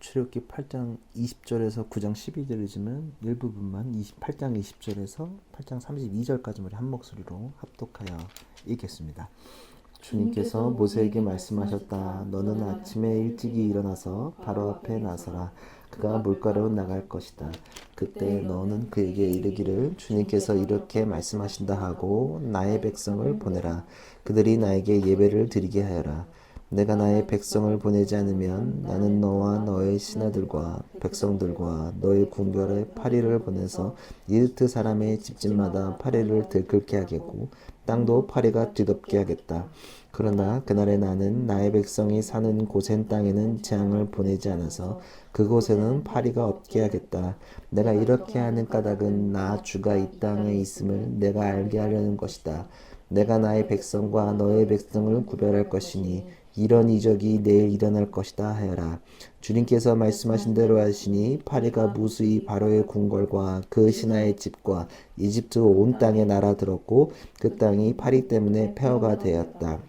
출애굽기 8장 20절에서 9장 12절이지만 일부분만 8장 20절에서 8장 32절까지 우리 한 목소리로 합독하여 읽겠습니다. 주님께서 모세에게 말씀하셨다. 너는 아침에 일찍이 일어나서 바로 앞에 나서라. 그가 물가로 나갈 것이다. 그때 너는 그에게 이르기를 주님께서 이렇게 말씀하신다 하고 나의 백성을 보내라. 그들이 나에게 예배를 드리게 하여라. 내가 나의 백성을 보내지 않으면 나는 너와 너의 신하들과 백성들과 너의 궁궐에 파리를 보내서 이집트 사람의 집집마다 파리를 들끓게 하겠고 땅도 파리가 뒤덮게 하겠다. 그러나 그날에 나는 나의 백성이 사는 고센 땅에는 재앙을 보내지 않아서 그곳에는 파리가 없게 하겠다. 내가 이렇게 하는 까닭은 나 주가 이 땅에 있음을 내가 알게 하려는 것이다. 내가 나의 백성과 너의 백성을 구별할 것이니 이런 이적이 내일 일어날 것이다 하여라. 주님께서 말씀하신 대로 하시니 파리가 무수히 바로의 궁궐과 그 신하의 집과 이집트 온 땅에 날아들었고 그 땅이 파리 때문에 폐허가 되었다.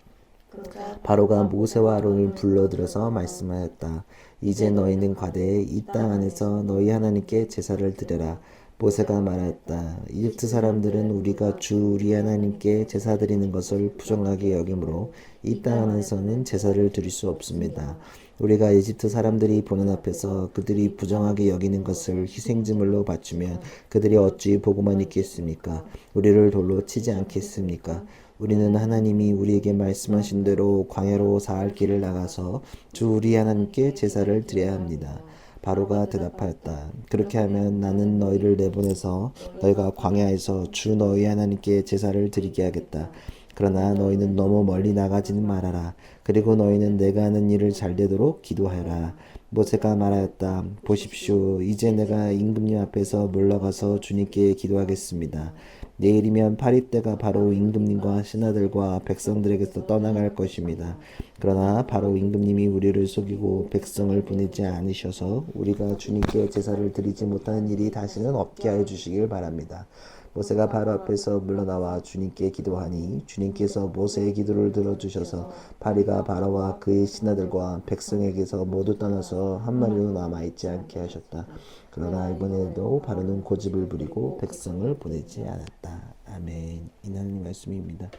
바로가 모세와 아론을 불러들여서 말씀하였다. 이제 너희는 가되 이 땅 안에서 너희 하나님께 제사를 드려라. 모세가 말하였다. 이집트 사람들은 우리가 주 우리 하나님께 제사 드리는 것을 부정하게 여기므로 이 땅 안에서는 제사를 드릴 수 없습니다. 우리가 이집트 사람들이 보는 앞에서 그들이 부정하게 여기는 것을 희생제물로 바치면 그들이 어찌 보고만 있겠습니까? 우리를 돌로 치지 않겠습니까? 우리는 하나님이 우리에게 말씀하신 대로 광야로 사흘 길을 나가서 주 우리 하나님께 제사를 드려야 합니다. 바로가 대답하였다. 그렇게 하면 나는 너희를 내보내서 너희가 광야에서 주 너희 하나님께 제사를 드리게 하겠다. 그러나 너희는 너무 멀리 나가지는 말아라. 그리고 너희는 내가 하는 일을 잘되도록 기도하여라. 모세가 말하였다. 보십시오. 이제 내가 임금님 앞에서 물러가서 주님께 기도하겠습니다. 내일이면 파리 때가 바로 임금님과 신하들과 백성들에게서 떠나갈 것입니다. 그러나 바로 임금님이 우리를 속이고 백성을 보내지 않으셔서 우리가 주님께 제사를 드리지 못하는 일이 다시는 없게 하여 주시길 바랍니다. 모세가 바로 앞에서 물러나와 주님께 기도하니 주님께서 모세의 기도를 들어주셔서 파리가 바로와 그의 신하들과 백성에게서 모두 떠나서 한 마리도 남아있지 않게 하셨다. 그러나 이번에도 바로는 고집을 부리고 백성을 보내지 않았다. 아멘. 이 하나님 말씀입니다.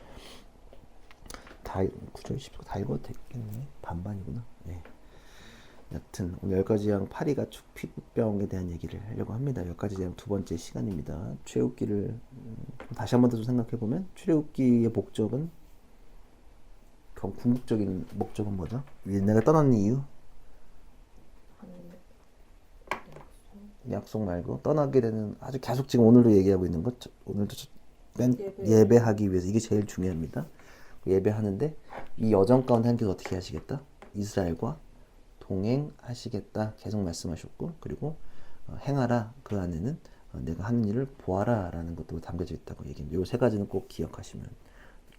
다 9절 10절 다 읽어도 되겠네. 반반이구나. 네. 여튼 오늘 10가지 재앙 파리가 축 피부병에 대한 얘기를 하려고 합니다. 10가지 재앙 두 번째 시간입니다. 출애굽기를 다시 한 번 더 생각해보면 출애굽기의 목적은 궁극적인 목적은 뭐죠? 내가 떠나는 이유? 약속 말고 떠나게 되는 아주 계속 지금 오늘도 얘기하고 있는 것 오늘도 예배하기 위해서 이게 제일 중요합니다. 예배하는데 이 여정 가운데 하나님께서 어떻게 하시겠다? 이스라엘과 동행하시겠다 계속 말씀하셨고 그리고 행하라 그 안에는 내가 하는 일을 보아라 라는 것도 담겨져 있다고 얘기합니다. 이 세 가지는 꼭 기억하시면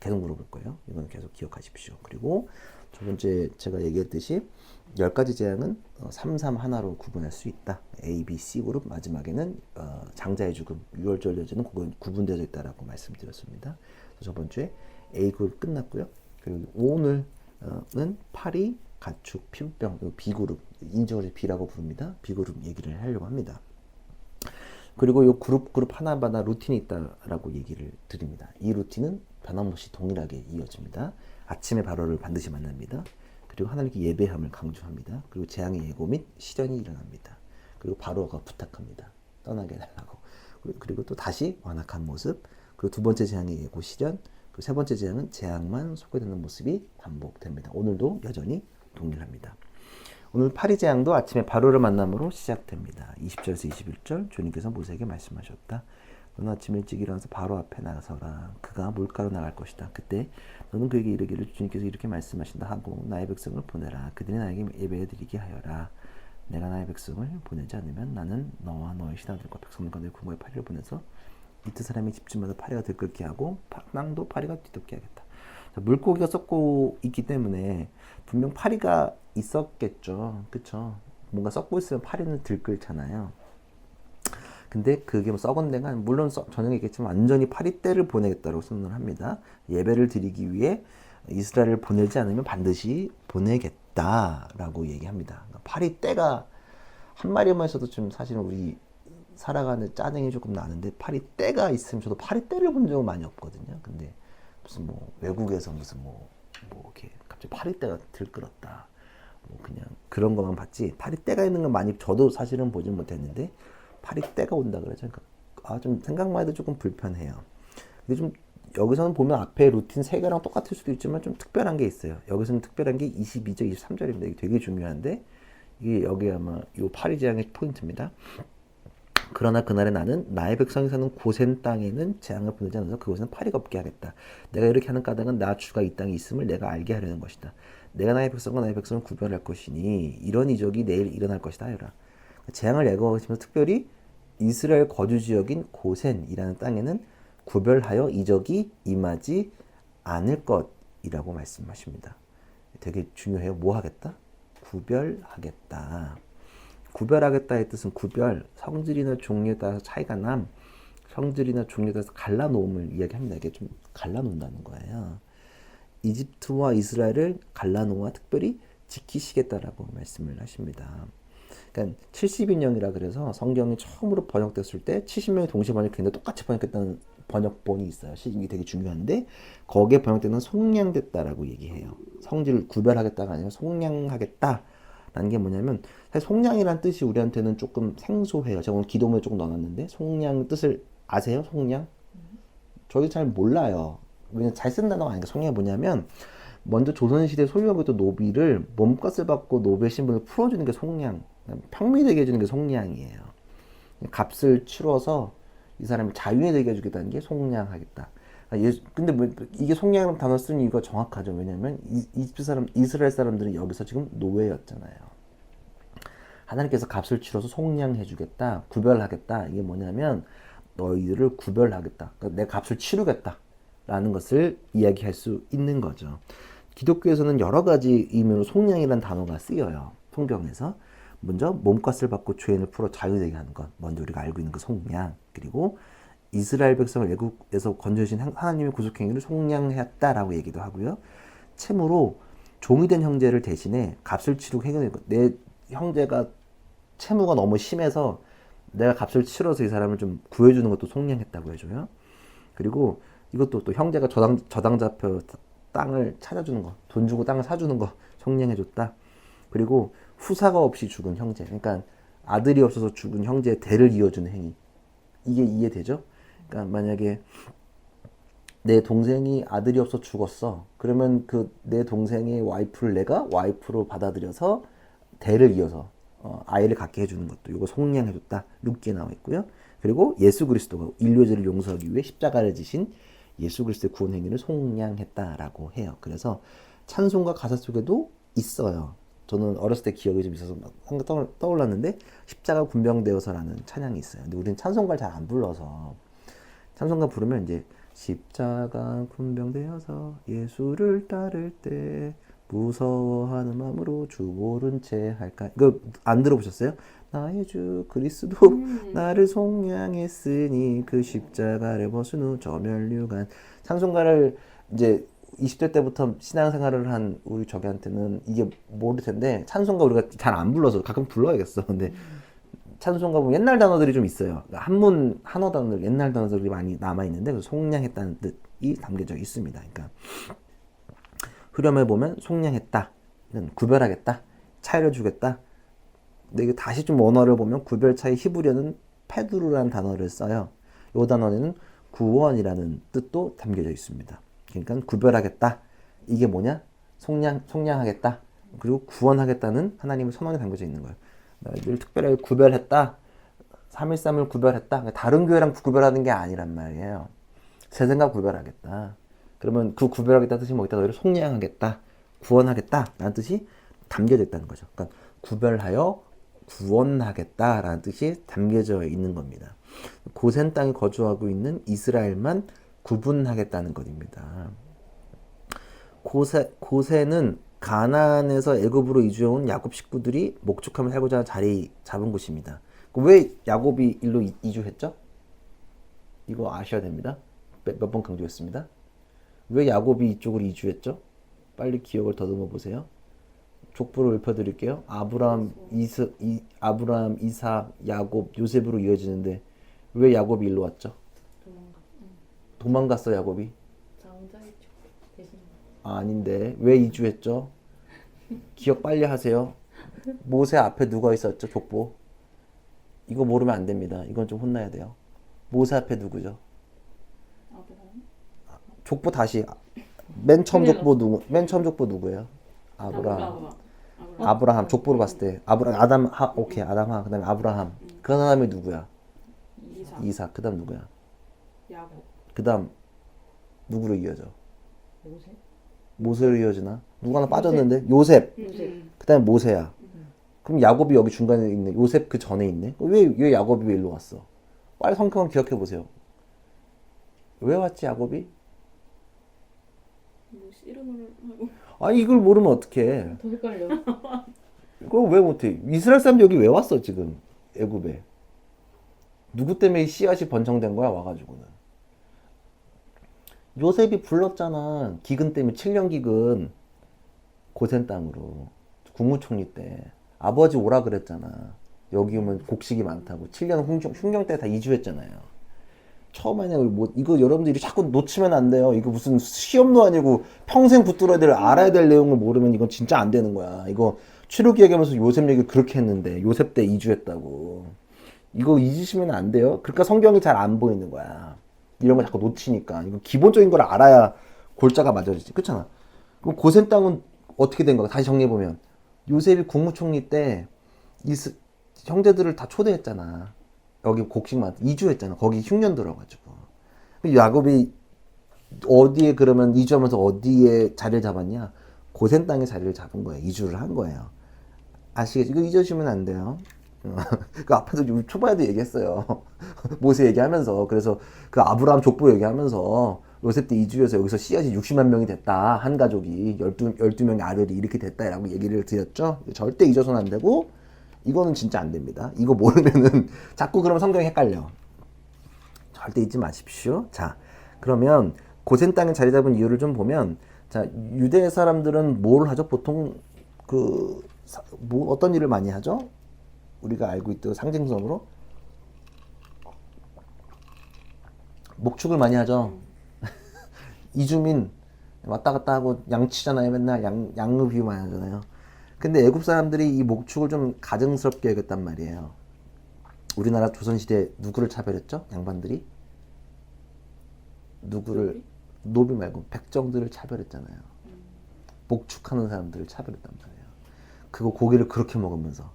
계속 물어볼 거예요. 이건 계속 기억하십시오. 그리고 두 번째 제가 얘기했듯이 10가지 재앙은 3, 하나로 구분할 수 있다. A, B, C 그룹 마지막에는 장자의 죽음, 유월절 여제는 구분되어 있다라고 말씀드렸습니다. 저번 주에 A 그룹 끝났고요. 그리고 오늘은 파리, 가축, 피부병, B그룹, 인적으로 B라고 부릅니다. B그룹 얘기를 하려고 합니다. 그리고 이 그룹 하나마다 루틴이 있다라고 얘기를 드립니다. 이 루틴은 변함없이 동일하게 이어집니다. 아침에 바로를 반드시 만납니다. 그리고 하나님께 예배함을 강조합니다. 그리고 재앙의 예고 및 시련이 일어납니다. 그리고 바로가 부탁합니다. 떠나게 해달라고. 그리고 또 다시 완악한 모습. 그리고 두 번째 재앙의 예고 시련. 그리고 세 번째 재앙은 재앙만 소개되는 모습이 반복됩니다. 오늘도 여전히 동일합니다. 오늘 파리 재앙도 아침에 바로를 만남으로 시작됩니다. 20절에서 21절 주님께서 모세에게 말씀하셨다. 너는 아침 일찍 일어나서 바로 앞에 나가서라. 그가 물가로 나갈 것이다. 그때 너는 그에게 이르기를 주님께서 이렇게 말씀하신다 하고 나의 백성을 보내라. 그들이 나에게 예배드리게 하여라. 내가 나의 백성을 보내지 않으면 나는 너와 너의 신하들과 백성들과 너의 궁궐에 파리를 보내서 이트 사람의 집집마다 파리가 들끓게 하고 땅도 파리가 뒤덮게 하겠다. 자, 물고기가 썩고 있기 때문에 분명 파리가 있었겠죠. 그쵸? 뭔가 썩고 있으면 파리는 들끓잖아요. 근데 그게 뭐 썩은 데가 물론 전혀 얘기했지만 완전히 파리떼를 보내겠다고 선언을 합니다. 예배를 드리기 위해 이스라엘을 보내지 않으면 반드시 보내겠다라고 얘기합니다. 파리떼가 한 마리만 있어도 좀 사실은 우리 살아가는 짜증이 조금 나는데 파리떼가 있으면 저도 파리떼를 본 적은 많이 없거든요. 근데 무슨 뭐 외국에서 무슨 뭐 이렇게 갑자기 파리떼가 들끓었다. 뭐 그냥 그런 것만 봤지 파리떼가 있는 건 많이 저도 사실은 보진 못했는데 파리떼가 온다 그러죠. 그러니까 좀 생각만 해도 조금 불편해요. 근데 좀 여기서는 보면 앞에 루틴 3개랑 똑같을 수도 있지만 좀 특별한 게 있어요. 여기서는 특별한 게 22절, 23절입니다. 이게 되게 중요한데 이게 여기 아마 요 파리 재앙의 포인트입니다. 그러나 그날에 나는 나의 백성이 사는 고센 땅에는 재앙을 보내지 않아서 그곳에는 파리가 없게 하겠다. 내가 이렇게 하는 까닭은 나 주가 이 땅에 있음을 내가 알게 하려는 것이다. 내가 나의 백성과 나의 백성을 구별할 것이니 이런 이적이 내일 일어날 것이다 하여라. 재앙을 예고하시면서 특별히 이스라엘 거주 지역인 고센이라는 땅에는 구별하여 이적이 임하지 않을 것이라고 말씀하십니다. 되게 중요해요. 뭐 하겠다? 구별하겠다. 구별하겠다의 뜻은 구별, 성질이나 종류에 따라서 차이가 남, 성질이나 종류에 따라서 갈라놓음을 이야기합니다. 이게 좀 갈라놓는다는 거예요. 이집트와 이스라엘을 갈라놓아 특별히 지키시겠다라고 말씀을 하십니다. 그러니까 70인령이라 그래서 성경이 처음으로 번역됐을 때 70명이 동시에 번역했는데 똑같이 번역했다는 번역본이 있어요. 이게 되게 중요한데 거기에 번역되는 속량됐다라고 얘기해요. 성질을 구별하겠다가 아니라 속량하겠다라는 게 뭐냐면 사실 속량이라는 뜻이 우리한테는 조금 생소해요. 제가 오늘 기도문에 조금 넣어놨는데 속량 뜻을 아세요? 속량? 저희 잘 몰라요. 왜냐면 잘 쓴 단어가 아니니까. 속량이 뭐냐면 먼저 조선시대 소유하고있던 노비를 몸값을 받고 노비의 신분을 풀어주는 게 속량, 평미되게 해주는 게 속량이에요. 값을 치러서 이 사람이 자유에 되게 해주겠다는 게 속량하겠다. 근데 뭐 이게 속량이라는 단어 쓰는 이유가 정확하죠. 왜냐면 이스라엘 사람들은 여기서 지금 노예였잖아요. 하나님께서 값을 치러서 속량해주겠다, 구별하겠다. 이게 뭐냐면 너희들을 구별하겠다. 그러니까 내 값을 치르겠다라는 것을 이야기할 수 있는 거죠. 기독교에서는 여러 가지 의미로 속량이라는 단어가 쓰여요. 성경에서. 먼저 몸값을 받고 죄인을 풀어 자유되게 하는 것. 먼저 우리가 알고 있는 그 속량. 그리고 이스라엘 백성을 애국에서 건져주신 하나님의 구속행위를 속량했다라고 얘기도 하고요. 채무로 종이 된 형제를 대신에 값을 치르고 해결하는 것. 내 형제가 채무가 너무 심해서 내가 값을 치러서 이 사람을 좀 구해주는 것도 속량했다고 해줘요. 그리고 이것도 또 형제가 저당 잡혀 땅을 찾아주는 거, 돈 주고 땅을 사주는 거 속량해줬다. 그리고 후사가 없이 죽은 형제, 그러니까 아들이 없어서 죽은 형제의 대를 이어주는 행위. 이게 이해되죠? 그러니까 만약에 내 동생이 아들이 없어 죽었어. 그러면 그 내 동생의 와이프를 내가 와이프로 받아들여서 대를 이어서 아이를 갖게 해주는 것도 이거 속량해줬다. 룻기에 나와 있고요. 그리고 예수 그리스도가 인류의 죄를 용서하기 위해 십자가를 지신 예수 그리스도의 구원 행위를 속량했다라고 해요. 그래서 찬송가 가사 속에도 있어요. 저는 어렸을 때 기억이 좀 있어서 떠올랐는데 십자가 군병되어서라는 찬양이 있어요. 근데 우리는 찬송가를 잘 안 불러서 찬송가 부르면 이제 십자가 군병되어서 예수를 따를 때 무서워하는 마음으로 주 오른 채 할까? 이거 안 들어보셨어요? 나의 주 그리스도 나를 속량했으니 그 십자가를 벗은 후 저 멸류관. 찬송가를 이제 20대 때부터 신앙생활을 한 우리 저기한테는 이게 모를 텐데 찬송가 우리가 잘 안 불러서 가끔 불러야겠어. 근데 찬송가 보면 옛날 단어들이 좀 있어요. 한문 한어 단어들 옛날 단어들이 많이 남아 있는데 그 속량했다는 뜻이 담겨져 있습니다. 그러니까 흐름을 보면 속량했다, 구별하겠다, 차려주겠다. 근데 이거 다시 좀 원어를 보면 구별 차이 히브리어는 페두르라는 단어를 써요. 이 단어에는 구원이라는 뜻도 담겨져 있습니다. 그러니까 구별하겠다. 이게 뭐냐? 속량하겠다. 그리고 구원하겠다는 하나님의 선언이 담겨져 있는 거예요. 너희들 특별하게 구별했다. 313을 구별했다. 다른 교회랑 구별하는 게 아니란 말이에요. 새 생각 구별하겠다. 그러면 그 구별하겠다는 뜻이 뭐겠다? 너희를 속량하겠다. 구원하겠다. 라는 뜻이 담겨져 있다는 거죠. 그러니까 구별하여 구원하겠다라는 뜻이 담겨져 있는 겁니다. 고센 땅에 거주하고 있는 이스라엘만 구분하겠다는 것입니다. 고센은 가나안에서 애굽으로 이주해온 야곱 식구들이 목축하며 살고자 자리 잡은 곳입니다. 왜 야곱이 일로 이주했죠? 이거 아셔야 됩니다. 몇 번 강조했습니다. 왜 야곱이 이쪽으로 이주했죠? 빨리 기억을 더듬어 보세요. 족보를 읊어드릴게요. 아브라함, 이삭, 야곱, 요셉으로 이어지는데 왜 야곱이 일로 왔죠? 도망갔어 야곱이? 장자이죠. 대신. 아닌데 왜 이주했죠? 기억 빨리 하세요. 모세 앞에 누가 있었죠? 족보. 이거 모르면 안 됩니다. 이건 좀 혼나야 돼요. 모세 앞에 누구죠? 아브라함. 족보 다시. 맨 처음 족보 누구예요? 아브라함. 족보로 봤을 때 오케이. 아담하. 그다음에 아브라함. 그 다음에 누구야? 이삭. 그다음 누구야? 야곱. 그다음 누구로 이어져? 모세. 모세로 이어지나? 누가 하나 빠졌는데? 요셉. 그다음에 모세야. 그럼 야곱이 여기 중간에 있네. 요셉 그 전에 있네. 왜 야곱이 왜 일로 왔어? 빨리 성경을 기억해 보세요. 왜 왔지 야곱이? 뭐 씨름을 하고. 아니 이걸 모르면 어떡해. 더 헷갈려. 그걸 왜 못해? 이스라엘 사람들 여기 왜 왔어 지금 애굽에? 누구 때문에 이 씨앗이 번성된 거야 와가지고는? 요셉이 불렀잖아. 기근 때문에 7년 기근 고센 땅으로 국무총리 때 아버지 오라 그랬잖아. 여기 오면 곡식이 많다고. 7년 흉경 때 다 이주했잖아요. 처음에는 뭐 이거 여러분들이 자꾸 놓치면 안 돼요. 이거 무슨 시험도 아니고 평생 붙들어야 될 알아야 될 내용을 모르면 이건 진짜 안 되는 거야. 이거 출애굽기 얘기하면서 요셉 얘기를 그렇게 했는데 요셉 때 이주했다고. 이거 잊으시면 안 돼요. 그러니까 성경이 잘 안 보이는 거야. 이런 거 자꾸 놓치니까. 이거 기본적인 걸 알아야 골자가 맞아지지. 그렇잖아. 그럼 고센 땅은 어떻게 된 거야? 다시 정리해 보면 요셉이 국무총리 때 형제들을 다 초대했잖아. 여기 곡식만 이주했잖아. 거기 흉년 들어가지고. 야곱이 어디에 그러면 이주하면서 어디에 자리를 잡았냐? 고센 땅에 자리를 잡은 거예요. 이주를 한 거예요. 아시겠죠? 이거 잊으시면 안 돼요. 그 앞에서 초반에도 얘기했어요. 모세 얘기하면서. 그래서 그 아브라함 족보 얘기하면서 요셉 때 이주해서 여기서 씨앗이 60만 명이 됐다. 한 가족이 12명의 아들이 이렇게 됐다라고 얘기를 드렸죠. 절대 잊어서는 안 되고 이거는 진짜 안 됩니다. 이거 모르면은 자꾸 그러면 성경이 헷갈려. 절대 잊지 마십시오. 자, 그러면 고센 땅에 자리 잡은 이유를 좀 보면, 자, 유대 사람들은 뭘 하죠? 보통 어떤 일을 많이 하죠? 우리가 알고 있던 상징성으로 목축을 많이 하죠. 이주민 왔다 갔다 하고 양치잖아요. 맨날 양의 비유 많이 하잖아요. 근데 애굽 사람들이 이 목축을 좀 가증스럽게 여겼단 말이에요. 우리나라 조선시대 누구를 차별했죠? 양반들이? 누구를? 노비 말고 백정들을 차별했잖아요. 목축하는 사람들을 차별했단 말이에요. 그거 고기를 그렇게 먹으면서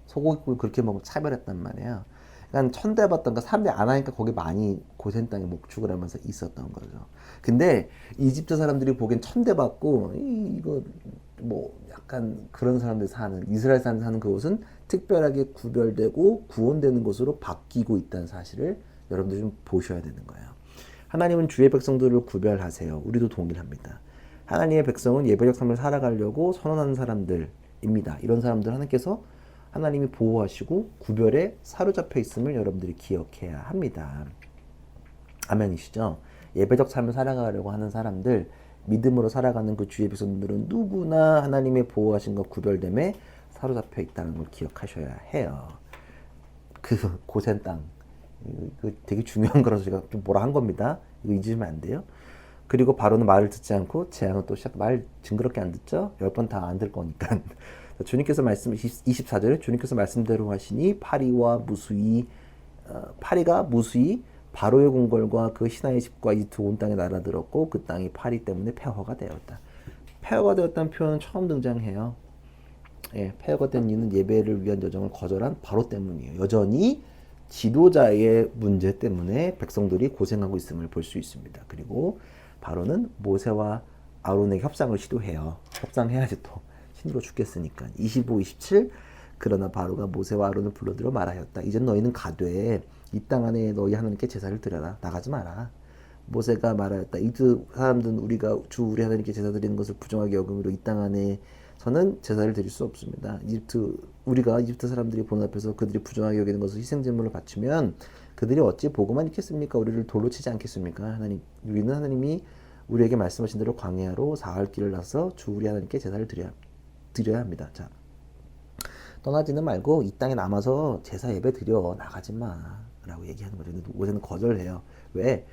소고기국을 그렇게 먹으면 차별했단 말이에요. 그러니까 천대받던 거 사람들이 안 하니까 거기 많이 고센 땅에 목축을 하면서 있었던 거죠. 근데 이집트 사람들이 보기엔 천대받고 이거 뭐 약간 그런 사람들 사는 이스라엘 사람들 사는 그곳은 특별하게 구별되고 구원되는 곳으로 바뀌고 있다는 사실을 여러분들이 좀 보셔야 되는 거예요. 하나님은 주의 백성들을 구별하세요. 우리도 동일합니다. 하나님의 백성은 예배적 삶을 살아가려고 선언하는 사람들입니다. 이런 사람들 하나님께서 하나님이 보호하시고 구별에 사로잡혀 있음을 여러분들이 기억해야 합니다. 아멘이시죠? 예배적 삶을 살아가려고 하는 사람들, 믿음으로 살아가는 그 주의 백성들은 누구나 하나님의 보호하신 것 구별됨에 사로잡혀 있다는 걸 기억하셔야 해요. 그 고센 땅, 이거 되게 중요한 거라서 제가 좀 뭐라 한 겁니다. 이거 잊으시면 안 돼요. 그리고 바로는 말을 듣지 않고 재앙은 또 말 징그럽게 안 듣죠? 10번 다 안 들 거니까. 주님께서 24절에 주님께서 말씀대로 하시니 파리가 무수히 바로의 궁궐과 그 신하의 집과 이집트 온 땅에 날아들었고 그 땅이 파리 때문에 폐허가 되었다. 폐허가 되었다는 표현은 처음 등장해요. 예, 폐허가 된 이유는 예배를 위한 여정을 거절한 바로 때문이에요. 여전히 지도자의 문제 때문에 백성들이 고생하고 있음을 볼 수 있습니다. 그리고 바로는 모세와 아론에게 협상을 시도해요. 협상해야지 또 힘들어 죽겠으니까. 25, 27 그러나 바로가 모세와 아론을 불러들여 말하였다. 이제 너희는 가되 이 땅 안에 너희 하나님께 제사를 드려라. 나가지 마라. 모세가 말하였다. 이 두 사람들은 우리 하나님께 제사 드리는 것을 부정하게 여김으로 이 땅 안에서는 제사를 드릴 수 없습니다. 우리가 이집트 사람들이 보는 앞에서 그들이 부정하게 여기는 것을 희생제물로 바치면 그들이 어찌 보고만 있겠습니까? 우리를 돌로 치지 않겠습니까? 우리는 하나님이 우리에게 말씀하신 대로 광야로 사흘 길을 나서 주 우리 하나님께 제사를 드려야 드려야 합니다. 자, 떠나지는 말고 이 땅에 남아서 제사 예배 드려. 나가지 마 라고 얘기하는 거죠. 근데 모세는 거절해요. 왜?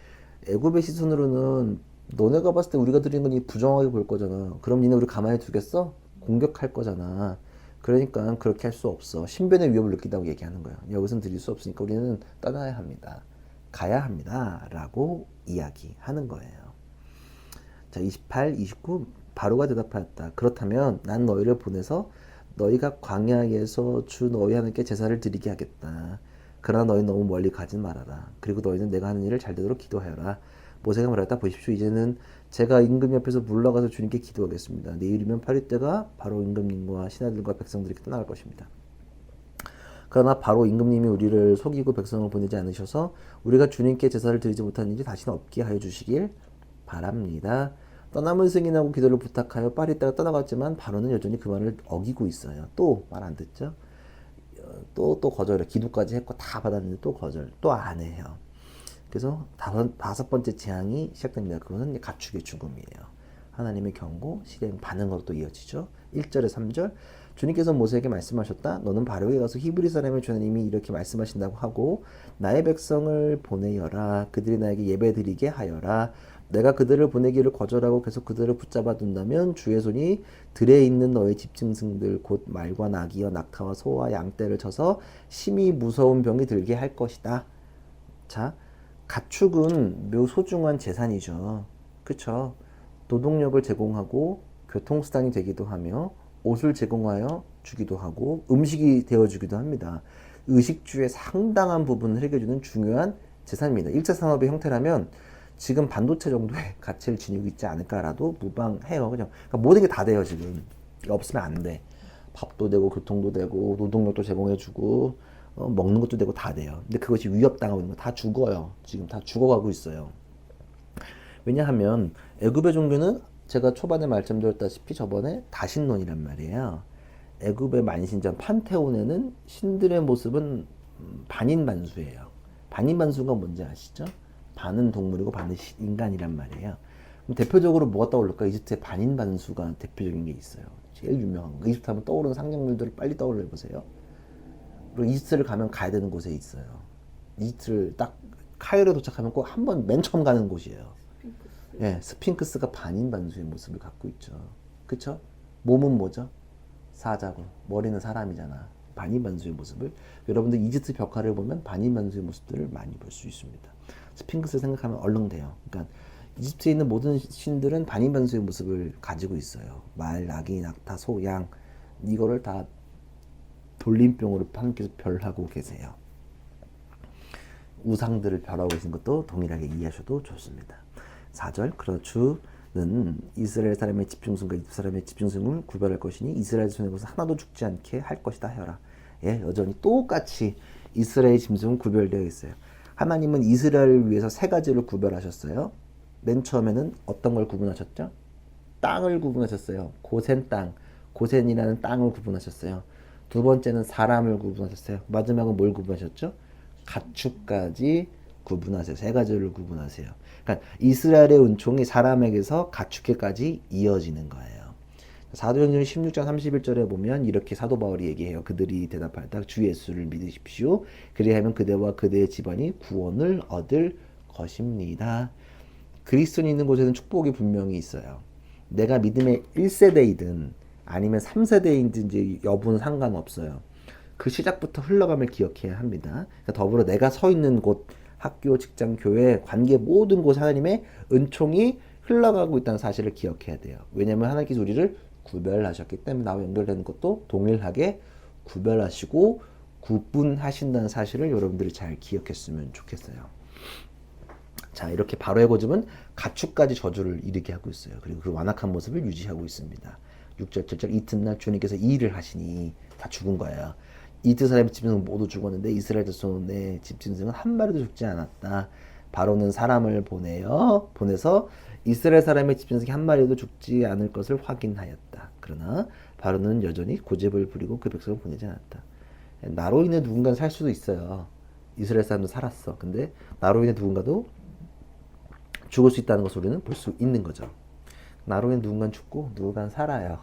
애굽의 시선으로는 너네가 봤을 때 우리가 드리는 건 부정하게 볼 거잖아. 그럼 니네 우리 가만히 두겠어? 공격할 거잖아. 그러니까 그렇게 할 수 없어. 신변의 위협을 느낀다고 얘기하는 거예요. 여기서는 드릴 수 없으니까 우리는 떠나야 합니다. 가야 합니다 라고 이야기하는 거예요. 자, 28, 29 바로가 대답하였다. 그렇다면 난 너희를 보내서 너희가 광야에서 주 너희 하나님께 제사를 드리게 하겠다. 그러나 너희는 너무 멀리 가진 말아라. 그리고 너희는 내가 하는 일을 잘 되도록 기도하여라. 모세가 말했다. 보십시오. 이제는 제가 임금 옆에서 물러가서 주님께 기도하겠습니다. 내일이면 8일 때가 바로 임금님과 신하들과 백성들에게 떠나갈 것입니다. 그러나 바로 임금님이 우리를 속이고 백성을 보내지 않으셔서 우리가 주님께 제사를 드리지 못한 일이 다시는 없게 하여 주시길 바랍니다. 떠남을 승인하고 기도를 부탁하여 파리 있다가 떠나갔지만 바로는 여전히 그 말을 어기고 있어요. 또 말 안 듣죠. 또 거절해. 기도까지 했고 다 받았는데 또 거절. 또 안 해요. 그래서 다섯 번째 재앙이 시작됩니다. 그것은 가축의 죽음이에요. 하나님의 경고, 실행, 반응으로 또 이어지죠. 1절에 3절 주님께서 모세에게 말씀하셨다. 너는 바로에게 가서 히브리 사람의 주님이 이렇게 말씀하신다고 하고 나의 백성을 보내여라. 그들이 나에게 예배드리게 하여라. 내가 그들을 보내기를 거절하고 계속 그들을 붙잡아 둔다면 주의 손이 들에 있는 너의 집짐승들 곧 말과 나귀와 낙타와 소와 양떼를 쳐서 심히 무서운 병이 들게 할 것이다. 자, 가축은 매우 소중한 재산이죠. 그쵸? 노동력을 제공하고 교통수단이 되기도 하며 옷을 제공하여 주기도 하고 음식이 되어주기도 합니다. 의식주의 상당한 부분을 해결해주는 중요한 재산입니다. 1차 산업의 형태라면 지금 반도체 정도의 가치를 지니고 있지 않을까라도 무방해요. 그냥 그러니까 모든 게 다 돼요. 지금 없으면 안 돼. 밥도 되고 교통도 되고 노동력도 제공해주고 먹는 것도 되고 다 돼요. 근데 그것이 위협당하고 있는 거 다 죽어요. 지금 다 죽어가고 있어요. 왜냐하면 애굽의 종교는 제가 초반에 말씀드렸다시피 저번에 다신론이란 말이에요. 애굽의 만신전 판테온에는 신들의 모습은 반인반수예요. 반인반수가 뭔지 아시죠? 반은 동물이고 반은 인간이란 말이에요. 그럼 대표적으로 뭐가 떠오를까? 이집트의 반인반수가 대표적인 게 있어요. 제일 유명한 거. 이집트 하면 떠오르는 상징물들을 빨리 떠올려 보세요. 그리고 이집트를 가면 가야 되는 곳에 있어요. 이집트를 딱 카이로에 도착하면 꼭 한 번 맨 처음 가는 곳이에요. 예, 스핑크스가 반인반수의 모습을 갖고 있죠. 그쵸? 몸은 뭐죠? 사자고 머리는 사람이잖아. 반인반수의 모습을 여러분들 이집트 벽화를 보면 반인반수의 모습들을 많이 볼 수 있습니다. 스핑크스 생각하면 얼렁대요. 그러니까 이집트에 있는 모든 신들은 반인반수의 모습을 가지고 있어요. 말, 나귀, 낙타, 소, 양 이거를 다 돌림병으로 하나님께서 별하고 계세요. 우상들을 별하고 계신 것도 동일하게 이해하셔도 좋습니다. 4절 그러나 주는 이스라엘 사람의 집중승과 이집트 사람의 집중승을 구별할 것이니 이스라엘 손에 것은 하나도 죽지 않게 할 것이다 하여라. 예, 여전히 똑같이 이스라엘 짐승은 구별되어 있어요. 하나님은 이스라엘을 위해서 세 가지를 구별하셨어요. 맨 처음에는 어떤 걸 구분하셨죠? 땅을 구분하셨어요. 고센 땅, 고센이라는 땅을 구분하셨어요. 두 번째는 사람을 구분하셨어요. 마지막은 뭘 구분하셨죠? 가축까지 구분하세요. 세 가지를 구분하세요. 그러니까 이스라엘의 은총이 사람에게서 가축에까지 이어지는 거예요. 사도행전 16장 31절에 보면 이렇게 사도 바울이 얘기해요. 그들이 대답하였다. 주 예수를 믿으십시오. 그리하면 그대와 그대의 집안이 구원을 얻을 것입니다. 그리스도인이 있는 곳에는 축복이 분명히 있어요. 내가 믿음의 1세대이든 아니면 3세대인지 여부는 상관없어요. 그 시작부터 흘러감을 기억해야 합니다. 그러니까 더불어 내가 서 있는 곳, 학교, 직장, 교회, 관계 모든 곳에 하나님의 은총이 흘러가고 있다는 사실을 기억해야 돼요. 왜냐하면 하나님께서 우리를 구별하셨기 때문에 나와 연결되는 것도 동일하게 구별하시고 구분하신다는 사실을 여러분들이 잘 기억했으면 좋겠어요. 자, 이렇게 바로의 고집은 가축까지 저주를 일으게 하고 있어요. 그리고 그 완악한 모습을 유지하고 있습니다. 6절, 7절 이튿날 주님께서 이 일을 하시니 다 죽은 거예요. 이집트 사람의 집짐승은 모두 죽었는데 이스라엘 자손의 집짐승은 한 마리도 죽지 않았다. 바로는 사람을 보내서 이스라엘 사람의 집짐승이 한 마리도 죽지 않을 것을 확인하였다. 그러나 바로는 여전히 고집을 부리고 그 백성을 보내지 않았다. 나로 인해 누군가는 살 수도 있어요. 이스라엘 사람도 살았어. 근데 나로 인해 누군가도 죽을 수 있다는 것을 우리는 볼 수 있는 거죠. 나로 인해 누군가는 죽고 누군가는 살아요.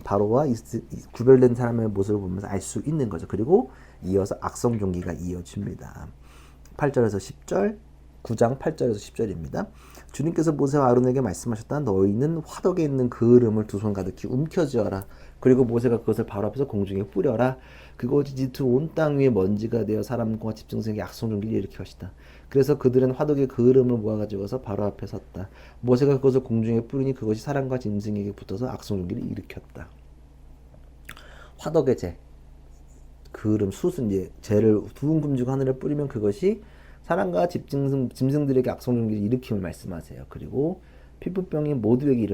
바로와 구별된 사람의 모습을 보면서 알 수 있는 거죠. 그리고 이어서 악성 종기가 이어집니다. 8절에서 10절, 9장 8절에서 10절입니다. 주님께서 모세와 아론에게 말씀하셨다. 너희는 화덕에 있는 그 이름을 두 손 가득히 움켜쥐어라. 그리고 모세가 그것을 바로 앞에서 공중에 뿌려라. 그것이 짙은 온 땅 위에 먼지가 되어 사람과 집중생에게 악성 종기를 일으킬 것이다. 그래서 그들은 화덕에 그 이름을 모아가지고서 바로 앞에 섰다. 모세가 그것을 공중에 뿌리니 그것이 사람과 짐승에게 붙어서 악성 종기를 일으켰다. 화덕의 재, 그 이름 숯은 이제 재를 두음 금지고 하늘에 뿌리면 그것이 사람과 짐승들에게 악성 종기를 일으킴을 말씀하세요. 그리고 피부병이 모두에게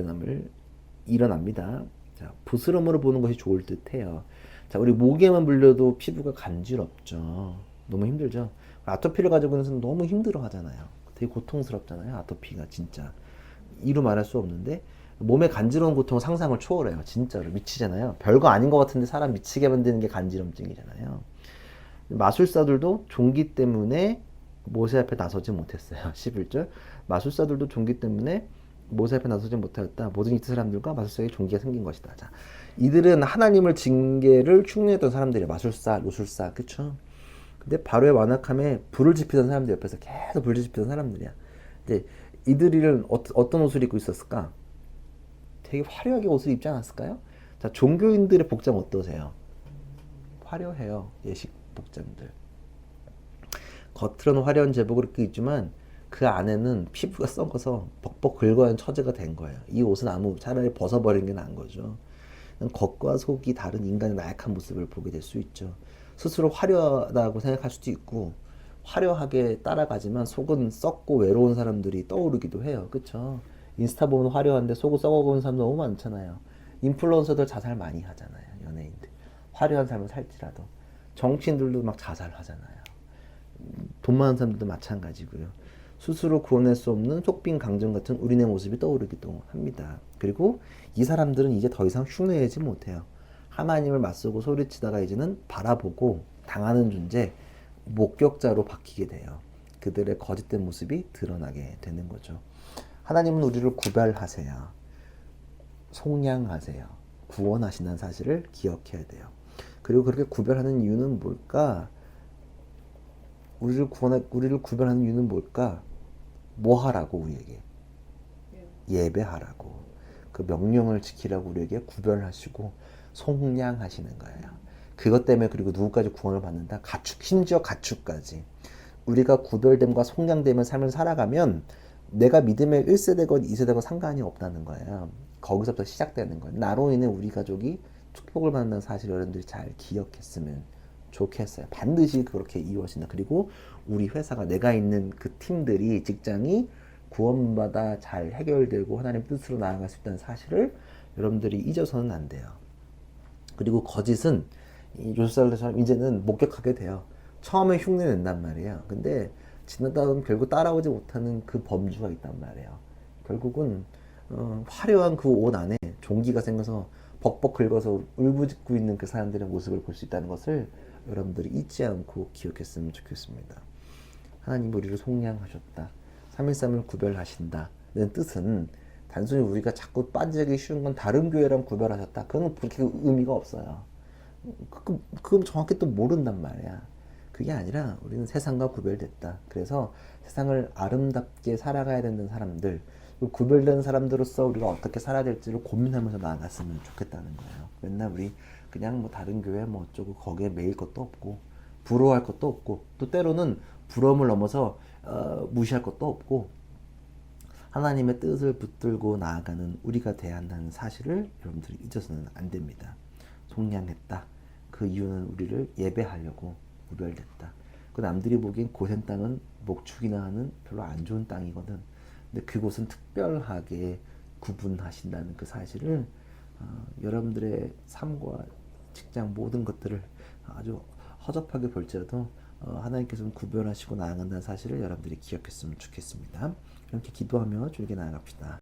일어납니다. 자, 부스럼으로 보는 것이 좋을 듯해요. 자, 우리 모기에만 물려도 피부가 간지럽죠. 너무 힘들죠. 아토피를 가지고 있는 사람은 너무 힘들어 하잖아요. 되게 고통스럽잖아요. 아토피가 진짜 이루 말할 수 없는데 몸에 간지러운 고통은 상상을 초월해요. 진짜로 미치잖아요. 별거 아닌 것 같은데 사람 미치게 만드는 게 간지럼증이잖아요. 마술사들도 종기 때문에 모세 앞에 나서지 못했어요. 11절 마술사들도 종기 때문에 모세 앞에 나서지 못하였다. 모든 이스라엘 사람들과 마술사에게 종기가 생긴 것이다. 자, 이들은 하나님을 징계를 흉내냈던 사람들이에요. 마술사, 요술사, 그쵸? 근데 바로의 완악함에 불을 지피던 사람들 옆에서 계속 불을 지피던 사람들이야. 근데 이들은 어떤 옷을 입고 있었을까? 되게 화려하게 옷을 입지 않았을까요? 자, 종교인들의 복장 어떠세요? 화려해요. 예식 복장들. 겉으로는 화려한 제복을 입고 있지만 그 안에는 피부가 썩어서 벅벅 긁어야 처지가 된 거예요. 이 옷은 차라리 벗어버리는 게 나은 거죠. 겉과 속이 다른 인간의 나약한 모습을 보게 될 수 있죠. 스스로 화려하다고 생각할 수도 있고 화려하게 따라가지만 속은 썩고 외로운 사람들이 떠오르기도 해요. 그쵸? 인스타 보면 화려한데 속은 썩어가는 사람 너무 많잖아요. 인플루언서들 자살 많이 하잖아요. 연예인들. 화려한 삶을 살지라도. 정치인들도 막 자살하잖아요. 돈 많은 사람들도 마찬가지고요. 스스로 구원할 수 없는 속빈 강정 같은 우리네 모습이 떠오르기도 합니다. 그리고 이 사람들은 이제 더 이상 흉내내지 못해요. 하나님을 맞서고 소리치다가 이제는 바라보고 당하는 존재, 목격자로 바뀌게 돼요. 그들의 거짓된 모습이 드러나게 되는 거죠. 하나님은 우리를 구별하세요. 속량하세요. 구원하신다는 사실을 기억해야 돼요. 그리고 그렇게 구별하는 이유는 뭘까? 우리를 구별하는 이유는 뭘까? 뭐 하라고 우리에게? 예배하라고. 그 명령을 지키라고 우리에게 구별하시고 속량하시는 거예요. 그것 때문에 그리고 누구까지 구원을 받는다? 심지어 가축까지. 우리가 구별됨과 속량되면 삶을 살아가면 내가 믿음의 1세대건 2세대건 상관이 없다는 거예요. 거기서부터 시작되는 거예요. 나로 인해 우리 가족이 축복을 받는 사실 여러분들이 잘 기억했으면 좋겠어요. 반드시 그렇게 이루어진다. 그리고 우리 회사가 내가 있는 그 팀들이 직장이 구원받아 잘 해결되고 하나님 뜻으로 나아갈 수 있다는 사실을 여러분들이 잊어서는 안 돼요. 그리고 거짓은 요술사들처럼 이제는 목격하게 돼요. 처음에 흉내 낸단 말이에요. 근데 지나다 보면 결국 따라오지 못하는 그 범주가 있단 말이에요. 결국은 화려한 그 옷 안에 종기가 생겨서 벅벅 긁어서 울부짖고 있는 그 사람들의 모습을 볼 수 있다는 것을 여러분들이 잊지 않고 기억했으면 좋겠습니다. 하나님 우리를 속량하셨다. 313을 구별하신다는 뜻은 단순히 우리가 자꾸 빠지기 쉬운 건 다른 교회랑 구별하셨다. 그건 그렇게 의미가 없어요. 그건 정확히 또 모른단 말이야. 그게 아니라 우리는 세상과 구별됐다. 그래서 세상을 아름답게 살아가야 되는 사람들, 구별된 사람들로서 우리가 어떻게 살아야 될지를 고민하면서 나아갔으면 좋겠다는 거예요. 맨날 우리 그냥 뭐 다른 교회 뭐 어쩌고 거기에 매일 것도 없고 부러워할 것도 없고 또 때로는 부러움을 넘어서 무시할 것도 없고 하나님의 뜻을 붙들고 나아가는 우리가 돼야 한다는 사실을 여러분들이 잊어서는 안 됩니다. 속량했다. 그 이유는 우리를 예배하려고 구별됐다. 그 남들이 보기엔 고센 땅은 목축이나 하는 별로 안 좋은 땅이거든. 근데 그곳은 특별하게 구분하신다는 그 사실을 여러분들의 삶과 직장 모든 것들을 아주 허접하게 볼지라도 하나님께서는 구별하시고 나아간다는 사실을 여러분들이 기억했으면 좋겠습니다. 이렇게 기도하며 줄게 나아갑시다.